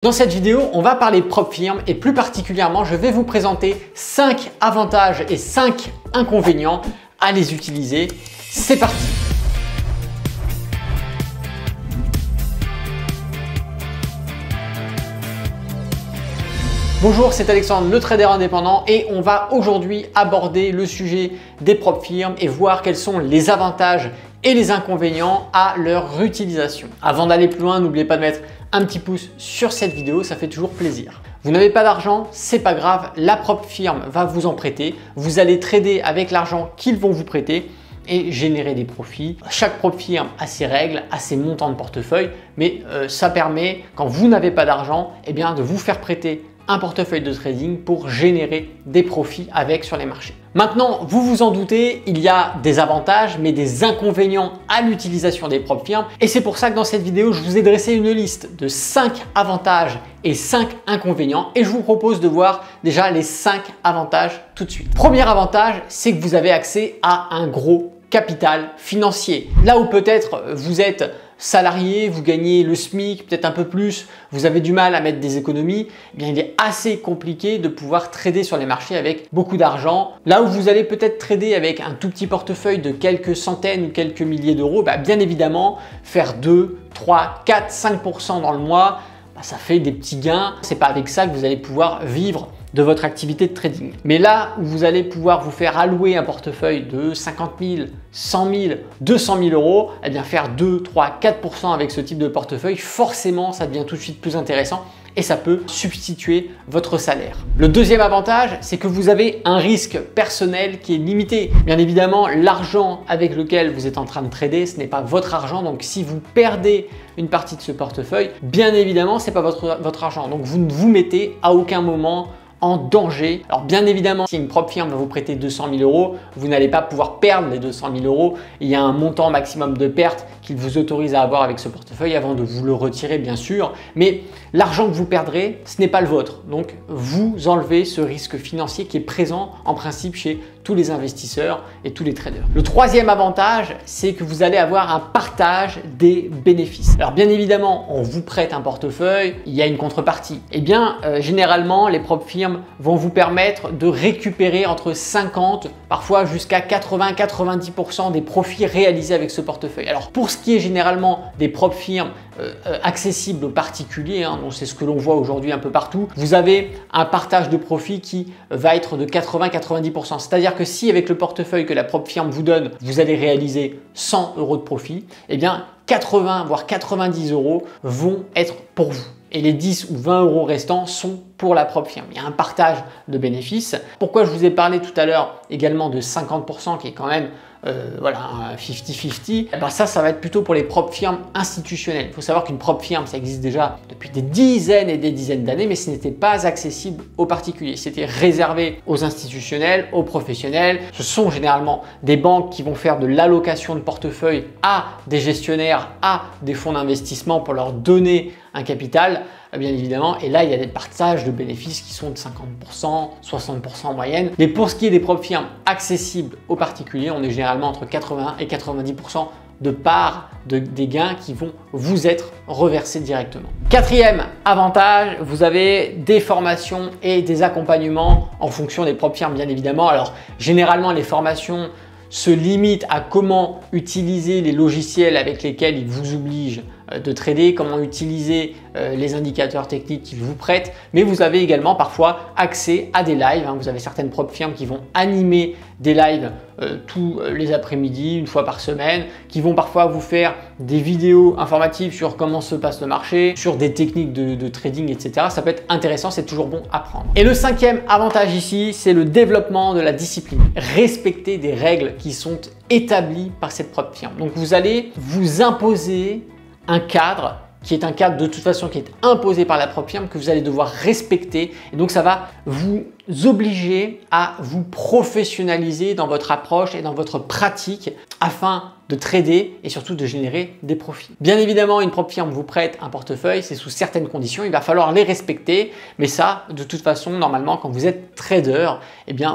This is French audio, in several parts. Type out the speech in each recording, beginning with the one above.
Dans cette vidéo, on va parler propre firme et plus particulièrement, je vais vous présenter 5 avantages et 5 inconvénients à les utiliser. C'est parti! Bonjour, c'est Alexandre, le trader indépendant et on va aujourd'hui aborder le sujet des propres firmes et voir quels sont les avantages et les inconvénients à leur utilisation. Avant d'aller plus loin, n'oubliez pas de mettre un petit pouce sur cette vidéo, ça fait toujours plaisir. Vous n'avez pas d'argent, c'est pas grave, la propre firme va vous en prêter. Vous allez trader avec l'argent qu'ils vont vous prêter et générer des profits. Chaque propre firme a ses règles, a ses montants de portefeuille, mais ça permet, quand vous n'avez pas d'argent, de vous faire prêter un portefeuille de trading pour générer des profits avec sur les marchés. Maintenant, vous vous en doutez, il y a des avantages mais des inconvénients à l'utilisation des propres firmes et c'est pour ça que dans cette vidéo, je vous ai dressé une liste de 5 avantages et 5 inconvénients et je vous propose de voir déjà les 5 avantages tout de suite. Premier avantage, c'est que vous avez accès à un gros capital financier. Là où peut-être vous êtes salarié, vous gagnez le SMIC, peut-être un peu plus, vous avez du mal à mettre des économies, il est assez compliqué de pouvoir trader sur les marchés avec beaucoup d'argent. Là où vous allez peut-être trader avec un tout petit portefeuille de quelques centaines ou quelques milliers d'euros, bien évidemment, faire 2, 3, 4, 5% dans le mois, ça fait des petits gains. C'est pas avec ça que vous allez pouvoir vivre de votre activité de trading. Mais là où vous allez pouvoir vous faire allouer un portefeuille de 50 000, 100 000, 200 000 euros, faire 2, 3, 4% avec ce type de portefeuille, forcément ça devient tout de suite plus intéressant et ça peut substituer votre salaire. Le deuxième avantage, c'est que vous avez un risque personnel qui est limité. Bien évidemment, l'argent avec lequel vous êtes en train de trader, ce n'est pas votre argent. Donc, si vous perdez une partie de ce portefeuille, bien évidemment, ce n'est pas votre argent. Donc, vous ne vous mettez à aucun moment en danger. Alors bien évidemment, si une propre firme va vous prêter 200 000 euros, vous n'allez pas pouvoir perdre les 200 000 euros. Il y a un montant maximum de perte qu'il vous autorise à avoir avec ce portefeuille avant de vous le retirer bien sûr. Mais l'argent que vous perdrez, ce n'est pas le vôtre. Donc vous enlevez ce risque financier qui est présent en principe chez tous les investisseurs et tous les traders. Le troisième avantage, c'est que vous allez avoir un partage des bénéfices. Alors bien évidemment, on vous prête un portefeuille, il y a une contrepartie. Généralement, les propres firmes vont vous permettre de récupérer entre 50, parfois jusqu'à 80-90% des profits réalisés avec ce portefeuille. Alors pour ce qui est généralement des propres firmes accessibles aux particuliers, donc c'est ce que l'on voit aujourd'hui un peu partout, vous avez un partage de profit qui va être de 80-90%. C'est-à-dire que si avec le portefeuille que la propre firme vous donne, vous allez réaliser 100 euros de profit, 80 voire 90 euros vont être pour vous. Et les 10 ou 20 euros restants sont pour la propre firme. Il y a un partage de bénéfices. Pourquoi je vous ai parlé tout à l'heure également de 50% qui est quand même un 50-50, ça va être plutôt pour les propres firmes institutionnelles. Il faut savoir qu'une propre firme, ça existe déjà depuis des dizaines et des dizaines d'années, mais ce n'était pas accessible aux particuliers. C'était réservé aux institutionnels, aux professionnels. Ce sont généralement des banques qui vont faire de l'allocation de portefeuille à des gestionnaires, à des fonds d'investissement pour leur donner un capital, bien évidemment. Et là, il y a des partages de bénéfices qui sont de 50%, 60% en moyenne. Mais pour ce qui est des propres firmes accessibles aux particuliers, on est généralement entre 80 et 90% de part des gains qui vont vous être reversés directement. Quatrième avantage, vous avez des formations et des accompagnements en fonction des propres firmes, bien évidemment. Alors, généralement, les formations se limitent à comment utiliser les logiciels avec lesquels ils vous obligent de trader, comment utiliser les indicateurs techniques qu'ils vous prêtent, mais vous avez également parfois accès à des lives. Vous avez certaines propres firmes qui vont animer des lives tous les après-midi, une fois par semaine, qui vont parfois vous faire des vidéos informatives sur comment se passe le marché, sur des techniques de trading, etc. Ça peut être intéressant, c'est toujours bon à prendre. Et le cinquième avantage ici, c'est le développement de la discipline. Respecter des règles qui sont établies par cette propre firme. Donc vous allez vous imposer un cadre qui est un cadre de toute façon qui est imposé par la propre firme que vous allez devoir respecter et donc ça va vous obliger à vous professionnaliser dans votre approche et dans votre pratique afin de trader et surtout de générer des profits. Bien évidemment, une propre firme vous prête un portefeuille, c'est sous certaines conditions, il va falloir les respecter, mais ça, de toute façon, normalement, quand vous êtes trader,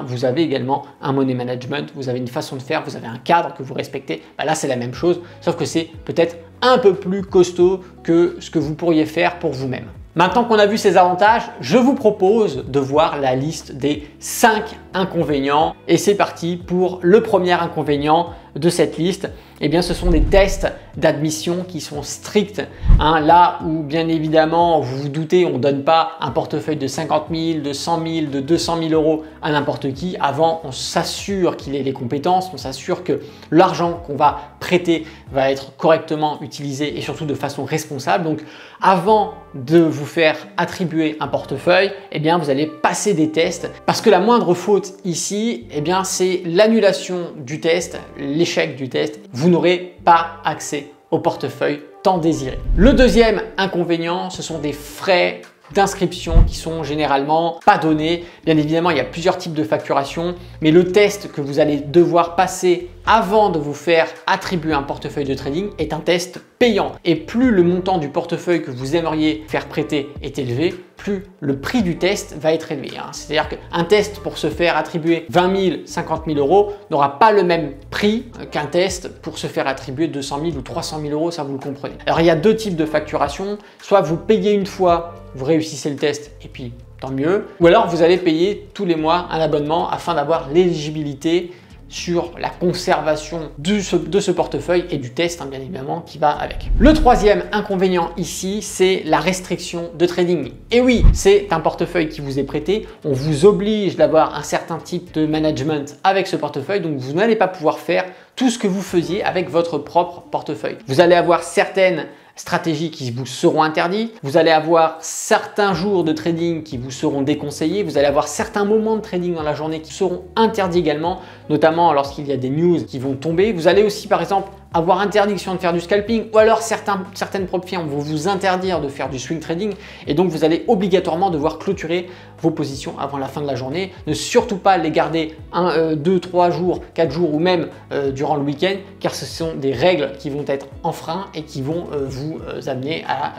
vous avez également un money management, vous avez une façon de faire, vous avez un cadre que vous respectez. Là, c'est la même chose, sauf que c'est peut-être un peu plus costaud que ce que vous pourriez faire pour vous-même. Maintenant qu'on a vu ces avantages, je vous propose de voir la liste des 5 inconvénients. Et c'est parti pour le premier inconvénient de cette liste. Eh bien, ce sont des tests d'admission qui sont stricts. Là où, bien évidemment, vous vous doutez, on ne donne pas un portefeuille de 50 000, de 100 000, de 200 000 euros à n'importe qui. Avant, on s'assure qu'il ait les compétences, on s'assure que l'argent qu'on va prêter va être correctement utilisé et surtout de façon responsable. Donc, avant de vous faire attribuer un portefeuille, eh bien, vous allez passer des tests parce que la moindre faute ici, eh bien, c'est l'annulation du test, l'échec du test. Vous n'aurez pas accès au portefeuille tant désiré. Le deuxième inconvénient, ce sont des frais d'inscription qui sont généralement pas donnés. Bien évidemment, il y a plusieurs types de facturation, mais le test que vous allez devoir passer avant de vous faire attribuer un portefeuille de trading est un test payant. Et plus le montant du portefeuille que vous aimeriez faire prêter est élevé, plus le prix du test va être élevé. C'est-à-dire qu'un test pour se faire attribuer 20 000, 50 000 euros n'aura pas le même prix qu'un test pour se faire attribuer 200 000 ou 300 000 euros, ça vous le comprenez. Alors il y a deux types de facturation, soit vous payez une fois, vous réussissez le test et puis tant mieux, ou alors vous allez payer tous les mois un abonnement afin d'avoir l'éligibilité sur la conservation de ce portefeuille et du test, bien évidemment, qui va avec. Le troisième inconvénient ici, c'est la restriction de trading. Et oui, c'est un portefeuille qui vous est prêté. On vous oblige d'avoir un certain type de management avec ce portefeuille, donc vous n'allez pas pouvoir faire tout ce que vous faisiez avec votre propre portefeuille. Vous allez avoir certaines stratégies qui vous seront interdites, vous allez avoir certains jours de trading qui vous seront déconseillés, vous allez avoir certains moments de trading dans la journée qui seront interdits également, notamment lorsqu'il y a des news qui vont tomber. Vous allez aussi par exemple avoir interdiction de faire du scalping ou alors certaines propres firmes vont vous interdire de faire du swing trading et donc vous allez obligatoirement devoir clôturer vos positions avant la fin de la journée. Ne surtout pas les garder 1, 2, 3 jours, 4 jours ou même durant le week-end car ce sont des règles qui vont être enfreintes et qui vont vous amener à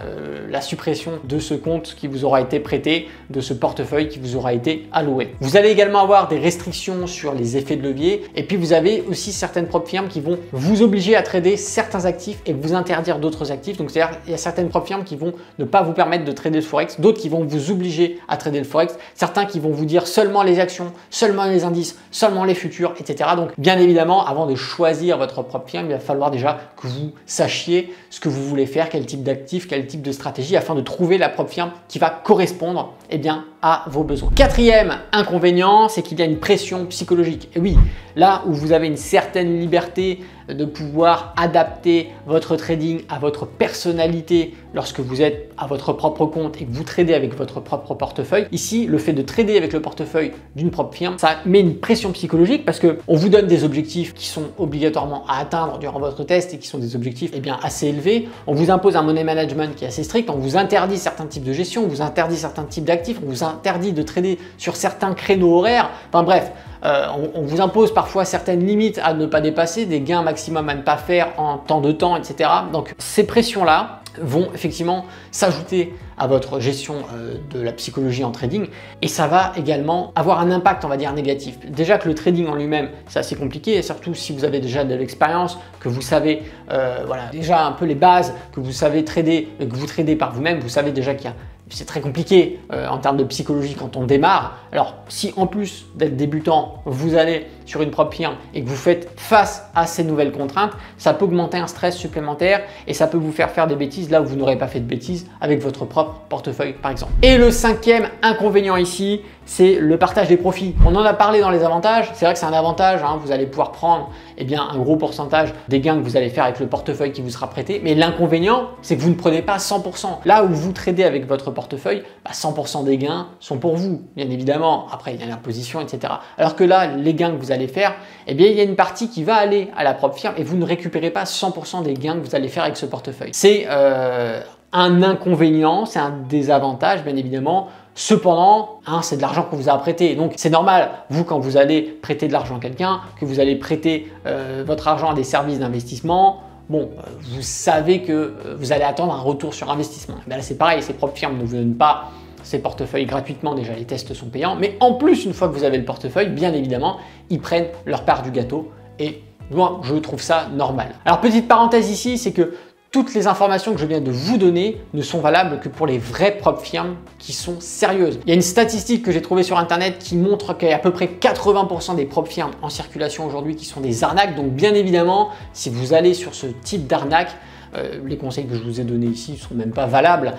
la suppression de ce compte qui vous aura été prêté, de ce portefeuille qui vous aura été alloué. Vous allez également avoir des restrictions sur les effets de levier et puis vous avez aussi certaines propres firmes qui vont vous obliger à trader certains actifs et vous interdire d'autres actifs. Donc c'est-à-dire il y a certaines propres firmes qui vont ne pas vous permettre de trader le forex, d'autres qui vont vous obliger à trader le forex, certains qui vont vous dire seulement les actions, seulement les indices, seulement les futurs, etc. Donc bien évidemment, avant de choisir votre propre firme, il va falloir déjà que vous sachiez ce que vous voulez faire, quel type d'actif, quel type de stratégie afin de trouver la propre firme qui va correspondre à vos besoins. Quatrième inconvénient, c'est qu'il y a une pression psychologique. Et oui, là où vous avez une certaine liberté de pouvoir adapter votre trading à votre personnalité lorsque vous êtes à votre propre compte et que vous tradez avec votre propre portefeuille. Ici, le fait de trader avec le portefeuille d'une propre firme, ça met une pression psychologique parce qu'on vous donne des objectifs qui sont obligatoirement à atteindre durant votre test et qui sont des objectifs assez élevés. On vous impose un money management qui est assez strict, on vous interdit certains types de gestion, on vous interdit certains types d'actifs, on vous interdit de trader sur certains créneaux horaires. Enfin bref, on vous impose parfois certaines limites à ne pas dépasser, des gains maximum à ne pas faire en tant de temps, etc. Donc ces pressions-là vont effectivement s'ajouter à votre gestion de la psychologie en trading et ça va également avoir un impact, on va dire, négatif. Déjà que le trading en lui-même, c'est assez compliqué et surtout si vous avez déjà de l'expérience, que vous savez déjà un peu les bases, que vous savez trader, que vous tradez par vous-même, vous savez déjà qu'il y a c'est très compliqué en termes de psychologie quand on démarre. Alors, si en plus d'être débutant, vous allez sur une propre firme et que vous faites face à ces nouvelles contraintes, ça peut augmenter un stress supplémentaire et ça peut vous faire des bêtises là où vous n'aurez pas fait de bêtises avec votre propre portefeuille par exemple. Et le cinquième inconvénient ici, c'est le partage des profits. On en a parlé dans les avantages. C'est vrai que c'est un avantage, vous allez pouvoir prendre un gros pourcentage des gains que vous allez faire avec le portefeuille qui vous sera prêté. Mais l'inconvénient, c'est que vous ne prenez pas 100%. Là où vous tradez avec votre portefeuille, 100% des gains sont pour vous, bien évidemment. Après, il y a l'imposition, etc. Alors que là, les gains que vous allez faire, il y a une partie qui va aller à la propre firme et vous ne récupérez pas 100% des gains que vous allez faire avec ce portefeuille. C'est un inconvénient, c'est un désavantage, bien évidemment. Cependant, c'est de l'argent qu'on vous a prêté. Donc, c'est normal, vous, quand vous allez prêter de l'argent à quelqu'un, que vous allez prêter votre argent à des services d'investissement, vous savez que vous allez attendre un retour sur investissement. Là, c'est pareil, ces propres firmes ne vous donnent pas ces portefeuilles gratuitement. Déjà, les tests sont payants. Mais en plus, une fois que vous avez le portefeuille, bien évidemment, ils prennent leur part du gâteau. Et moi, je trouve ça normal. Alors, petite parenthèse ici, c'est que toutes les informations que je viens de vous donner ne sont valables que pour les vraies prop firms qui sont sérieuses. Il y a une statistique que j'ai trouvée sur internet qui montre qu'il y a à peu près 80% des prop firms en circulation aujourd'hui qui sont des arnaques. Donc bien évidemment, si vous allez sur ce type d'arnaque, les conseils que je vous ai donnés ici ne sont même pas valables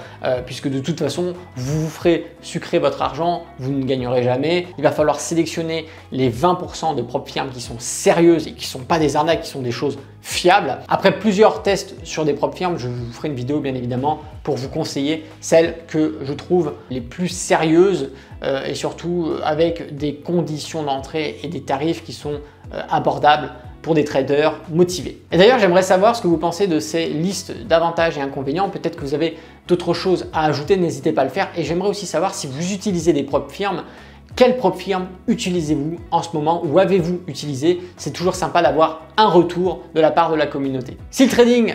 puisque de toute façon, vous vous ferez sucrer votre argent, vous ne gagnerez jamais. Il va falloir sélectionner les 20% de prop firms qui sont sérieuses et qui ne sont pas des arnaques, qui sont des choses fiables. Après plusieurs tests sur des prop firms, je vous ferai une vidéo bien évidemment pour vous conseiller celles que je trouve les plus sérieuses et surtout avec des conditions d'entrée et des tarifs qui sont abordables pour des traders motivés. Et d'ailleurs, j'aimerais savoir ce que vous pensez de ces listes d'avantages et inconvénients. Peut-être que vous avez d'autres choses à ajouter, n'hésitez pas à le faire. Et j'aimerais aussi savoir si vous utilisez des prop firms. Quelle prop firme utilisez-vous en ce moment ou avez-vous utilisé? C'est toujours sympa d'avoir un retour de la part de la communauté. Si le trading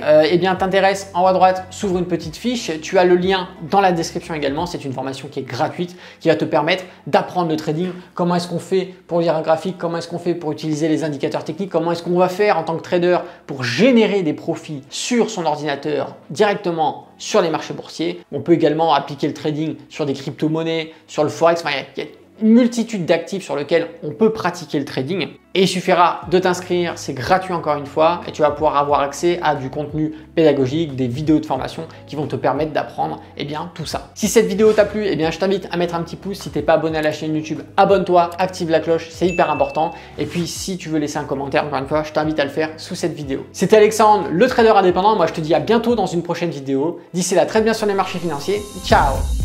t'intéresse, en haut à droite s'ouvre une petite fiche. Tu as le lien dans la description également. C'est une formation qui est gratuite qui va te permettre d'apprendre le trading. Comment est-ce qu'on fait pour lire un graphique? Comment est-ce qu'on fait pour utiliser les indicateurs techniques? Comment est-ce qu'on va faire en tant que trader pour générer des profits sur son ordinateur directement sur les marchés boursiers? On peut également appliquer le trading sur des crypto-monnaies, sur le forex. Il y a une multitude d'actifs sur lesquels on peut pratiquer le trading et il suffira de t'inscrire, c'est gratuit encore une fois et tu vas pouvoir avoir accès à du contenu pédagogique, des vidéos de formation qui vont te permettre d'apprendre tout ça. Si cette vidéo t'a plu, je t'invite à mettre un petit pouce. Si tu n'es pas abonné à la chaîne YouTube, abonne-toi, active la cloche, c'est hyper important. Et puis si tu veux laisser un commentaire, encore une fois, je t'invite à le faire sous cette vidéo. C'était Alexandre, le trader indépendant. Moi je te dis à bientôt dans une prochaine vidéo. D'ici là, trade bien sur les marchés financiers. Ciao!